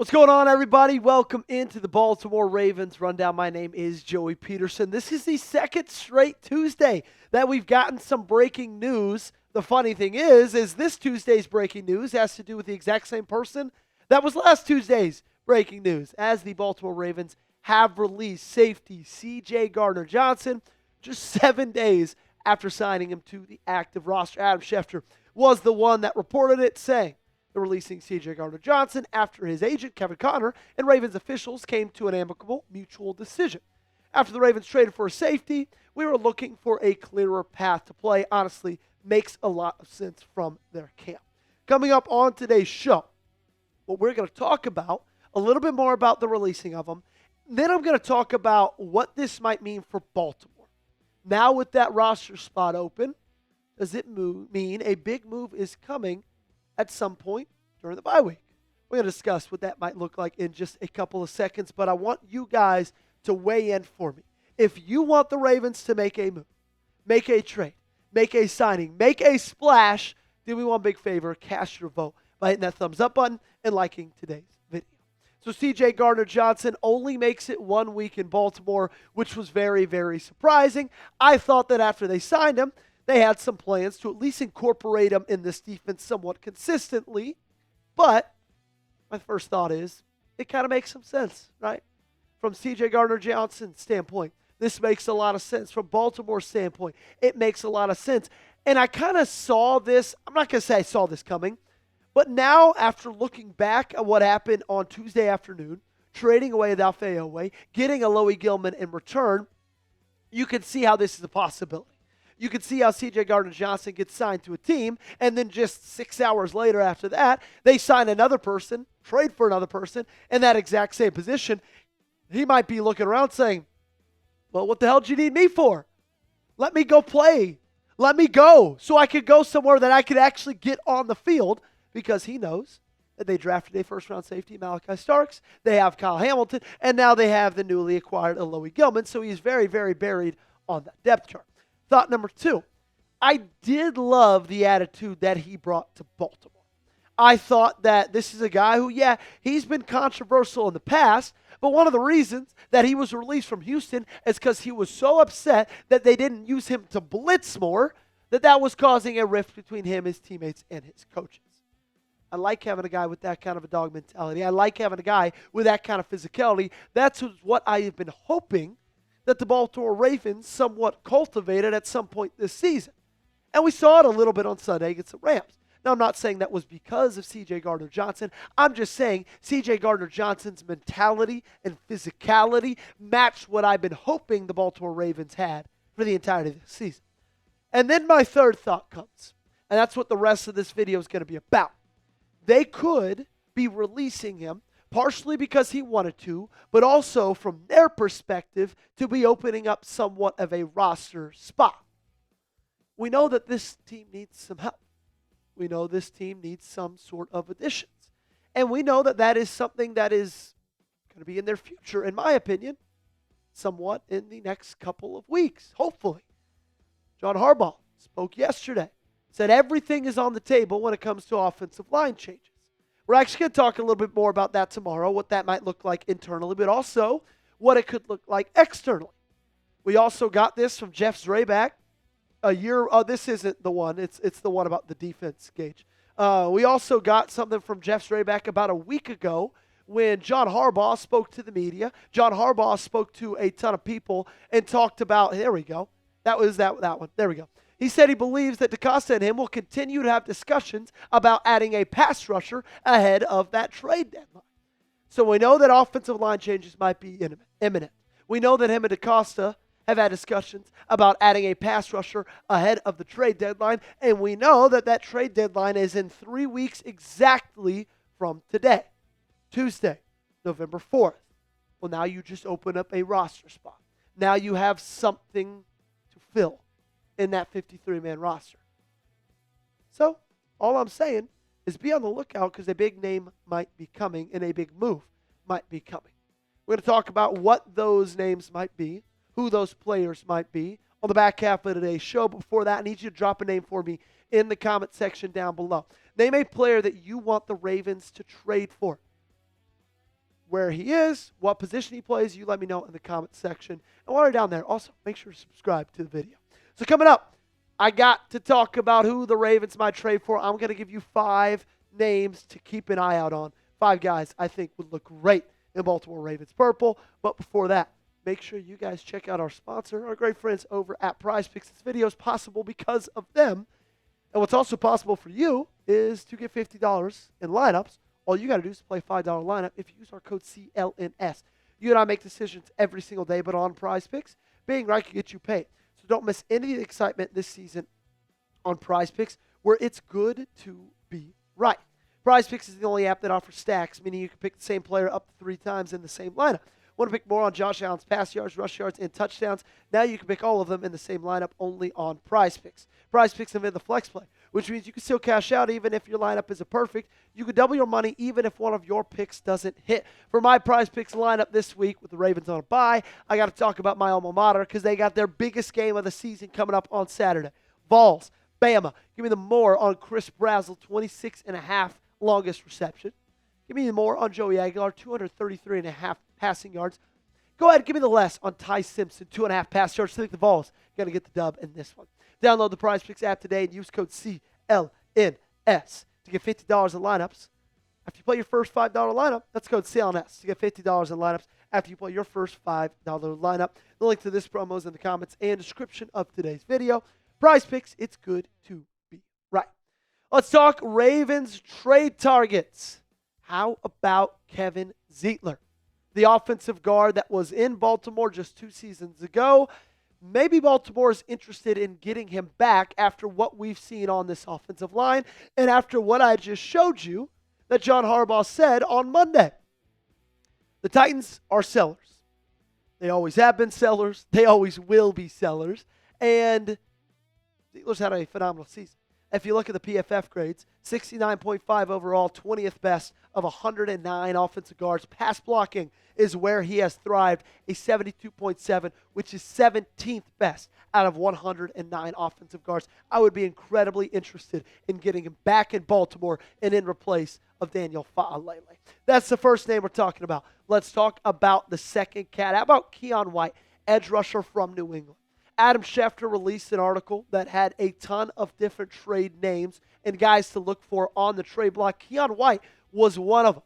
What's going on, everybody? Welcome into the Baltimore Ravens Rundown. My name is Joey Peterson. This is the second straight Tuesday that we've gotten some breaking news. The funny thing is this Tuesday's breaking news has to do with the exact same person that was last Tuesday's breaking news, as the Baltimore Ravens have released safety CJ Gardner-Johnson just 7 days after signing him to the active roster. Adam Schefter was the one that reported it, saying they're releasing CJ Gardner-Johnson after his agent, Kevin Connor, and Ravens officials came to an amicable mutual decision. After the Ravens traded for a safety, we were looking for a clearer path to play. Honestly, makes a lot of sense from their camp. Coming up on today's show, what we're going to talk about, a little bit more about the releasing of them. Then I'm going to talk about what this might mean for Baltimore. Now with that roster spot open, does it mean a big move is coming at some point during the bye week? We're going to discuss what that might look like in just a couple of seconds, but I want you guys to weigh in for me. If you want the Ravens to make a move, make a trade, make a signing, make a splash, do me one big favor, cast your vote by hitting that thumbs up button and liking today's video. So CJ Gardner-Johnson only makes it 1 week in Baltimore, which was very, very surprising. I thought that after they signed him, they had some plans to at least incorporate him in this defense somewhat consistently. But my first thought is it kind of makes some sense, right? From CJ Gardner-Johnson's standpoint, this makes a lot of sense. From Baltimore's standpoint, it makes a lot of sense. And I kind of saw this. I'm not going to say I saw this coming. But now, after looking back at what happened on Tuesday afternoon, trading away Alfeowe, getting a Alohi Gilman in return, you can see how this is a possibility. You can see how CJ Gardner-Johnson gets signed to a team, and then just 6 hours later after that, they sign another person, trade for another person in that exact same position. He might be looking around saying, well, what the hell did you need me for? Let me go play. Let me go so I could go somewhere that I could actually get on the field, because he knows that they drafted a first-round safety, Malachi Starks. They have Kyle Hamilton, and now they have the newly acquired Alohi Gilman, so he's very, very buried on that depth chart. Thought number two, I did love the attitude that he brought to Baltimore. I thought that this is a guy who, he's been controversial in the past, but one of the reasons that he was released from Houston is because he was so upset that they didn't use him to blitz more, that was causing a rift between him, his teammates, and his coaches. I like having a guy with that kind of a dog mentality. I like having a guy with that kind of physicality. That's what I have been hoping that the Baltimore Ravens somewhat cultivated at some point this season. And we saw it a little bit on Sunday against the Rams. Now, I'm not saying that was because of CJ Gardner-Johnson. I'm just saying CJ Gardner-Johnson's mentality and physicality matched what I've been hoping the Baltimore Ravens had for the entirety of the season. And then my third thought comes, and that's what the rest of this video is going to be about. They could be releasing him partially because he wanted to, but also from their perspective to be opening up somewhat of a roster spot. We know that this team needs some help. We know this team needs some sort of additions. And we know that is something that is going to be in their future, in my opinion, somewhat in the next couple of weeks, hopefully. John Harbaugh spoke yesterday, said everything is on the table when it comes to offensive line changes. We're actually going to talk a little bit more about that tomorrow, what that might look like internally, but also what it could look like externally. We also got this from Jeff Zreback this isn't the one. It's the one about the defense, Gage. We also got something from Jeff Zreback about a week ago when John Harbaugh spoke to the media. John Harbaugh spoke to a ton of people and talked about, there we go. That was that one. There we go. He said he believes that DeCosta and him will continue to have discussions about adding a pass rusher ahead of that trade deadline. So we know that offensive line changes might be imminent. We know that him and DeCosta have had discussions about adding a pass rusher ahead of the trade deadline, and we know that trade deadline is in 3 weeks exactly from today, Tuesday, November 4th. Well, now you just open up a roster spot. Now you have something to fill in that 53-man roster. So, all I'm saying is be on the lookout because a big name might be coming and a big move might be coming. We're going to talk about what those names might be, who those players might be on the back half of today's show. Before that, I need you to drop a name for me in the comment section down below. Name a player that you want the Ravens to trade for. where he is, what position he plays, you let me know in the comment section. And while you're down there, also make sure to subscribe to the video. So coming up, I got to talk about who the Ravens might trade for. I'm going to give you 5 names to keep an eye out on. 5 guys I think would look great in Baltimore Ravens purple. But before that, make sure you guys check out our sponsor, our great friends over at PrizePicks. This video is possible because of them. And what's also possible for you is to get $50 in lineups. All you got to do is play a $5 lineup if you use our code CLNS. You and I make decisions every single day, but on PrizePicks, being right can get you paid. So don't miss any of the excitement this season on PrizePicks, where it's good to be right. PrizePicks is the only app that offers stacks, meaning you can pick the same player up to 3 times in the same lineup. Want to pick more on Josh Allen's pass yards, rush yards, and touchdowns? Now you can pick all of them in the same lineup only on PrizePicks. PrizePicks invented the flex play, which means you can still cash out even if your lineup isn't perfect. You can double your money even if one of your picks doesn't hit. For my PrizePicks lineup this week with the Ravens on a bye, I got to talk about my alma mater because they got their biggest game of the season coming up on Saturday. Vols, Bama. Give me the more on Chris Brazzell, 26.5 longest reception. Give me the more on Joey Aguilar, 233.5 passing yards. Go ahead, give me the less on Ty Simpson, 2.5 pass yards. I think the Vols got to get the dub in this one. Download the PrizePicks app today and use code CLNS to get $50 in lineups. After you play your first $5 lineup, that's code CLNS to get $50 in lineups after you play your first $5 lineup. The link to this promo is in the comments and description of today's video. PrizePicks, it's good to be right. Let's talk Ravens trade targets. How about Kevin Zeitler, the offensive guard that was in Baltimore just 2 seasons ago? Maybe Baltimore is interested in getting him back after what we've seen on this offensive line and after what I just showed you that John Harbaugh said on Monday. The Titans are sellers. They always have been sellers. They always will be sellers. And Zeitler's had a phenomenal season. If you look at the PFF grades, 69.5 overall, 20th best of 109 offensive guards. Pass blocking is where he has thrived, a 72.7, which is 17th best out of 109 offensive guards. I would be incredibly interested in getting him back in Baltimore and in replace of Daniel Fa'alele. That's the first name we're talking about. Let's talk about the second cat. How about Keion White, edge rusher from New England? Adam Schefter released an article that had a ton of different trade names and guys to look for on the trade block. Keion White was one of them.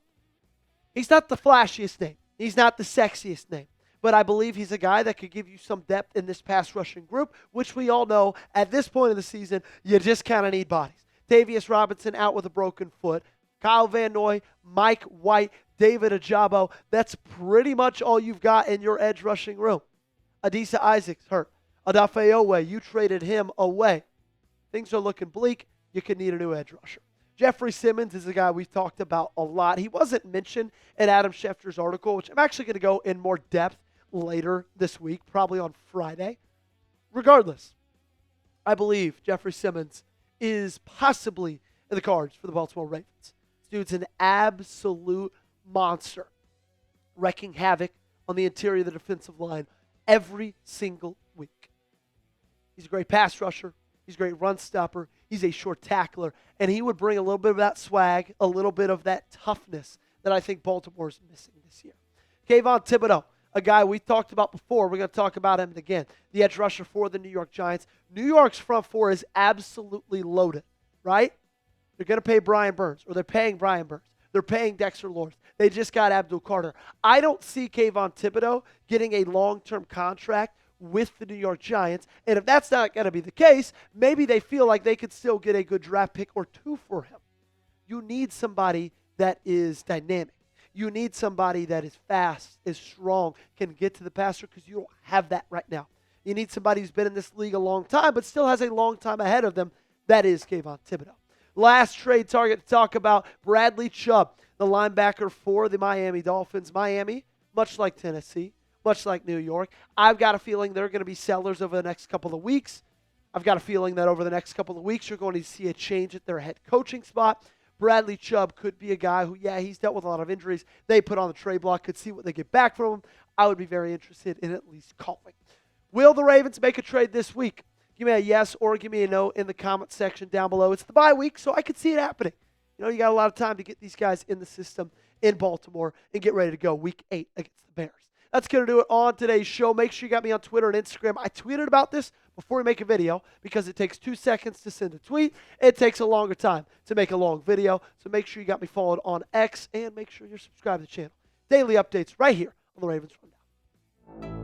He's not the flashiest name. He's not the sexiest name. But I believe he's a guy that could give you some depth in this pass rushing group, which we all know at this point of the season, you just kind of need bodies. Tavius Robinson out with a broken foot. Kyle Van Noy, Mike White, David Ajabo. That's pretty much all you've got in your edge rushing room. Adisa Isaacs hurt. Odafe Owe, you traded him away. Things are looking bleak. You could need a new edge rusher. Jeffery Simmons is a guy we've talked about a lot. He wasn't mentioned in Adam Schefter's article, which I'm actually going to go in more depth later this week, probably on Friday. Regardless, I believe Jeffery Simmons is possibly in the cards for the Baltimore Ravens. This dude's an absolute monster, wreaking havoc on the interior of the defensive line every single week. He's a great pass rusher. He's a great run stopper. He's a short tackler. And he would bring a little bit of that swag, a little bit of that toughness that I think Baltimore's missing this year. Kayvon Thibodeaux, a guy we talked about before. We're going to talk about him again. The edge rusher for the New York Giants. New York's front four is absolutely loaded, right? They're going to pay Brian Burns, or they're paying Brian Burns. They're paying Dexter Lawrence. They just got Abdul Carter. I don't see Kayvon Thibodeaux getting a long-term contract with the New York Giants. And if that's not going to be the case, maybe they feel like they could still get a good draft pick or 2 for him. You need somebody that is dynamic. You need somebody that is fast, is strong, can get to the passer, because you don't have that right now. You need somebody who's been in this league a long time but still has a long time ahead of them. That is Kayvon Thibodeaux. Last trade target to talk about, Bradley Chubb, the linebacker for the Miami Dolphins. Miami, much like Tennessee, much like New York, I've got a feeling they're going to be sellers over the next couple of weeks. I've got a feeling that over the next couple of weeks, you're going to see a change at their head coaching spot. Bradley Chubb could be a guy who, he's dealt with a lot of injuries. They put on the trade block, could see what they get back from him. I would be very interested in at least calling. Will the Ravens make a trade this week? Give me a yes or give me a no in the comment section down below. It's the bye week, so I could see it happening. You got a lot of time to get these guys in the system in Baltimore and get ready to go week 8 against the Bears. That's going to do it on today's show. Make sure you got me on Twitter and Instagram. I tweeted about this before we make a video because it takes 2 seconds to send a tweet. It takes a longer time to make a long video. So make sure you got me followed on X and make sure you're subscribed to the channel. Daily updates right here on the Ravens Rundown.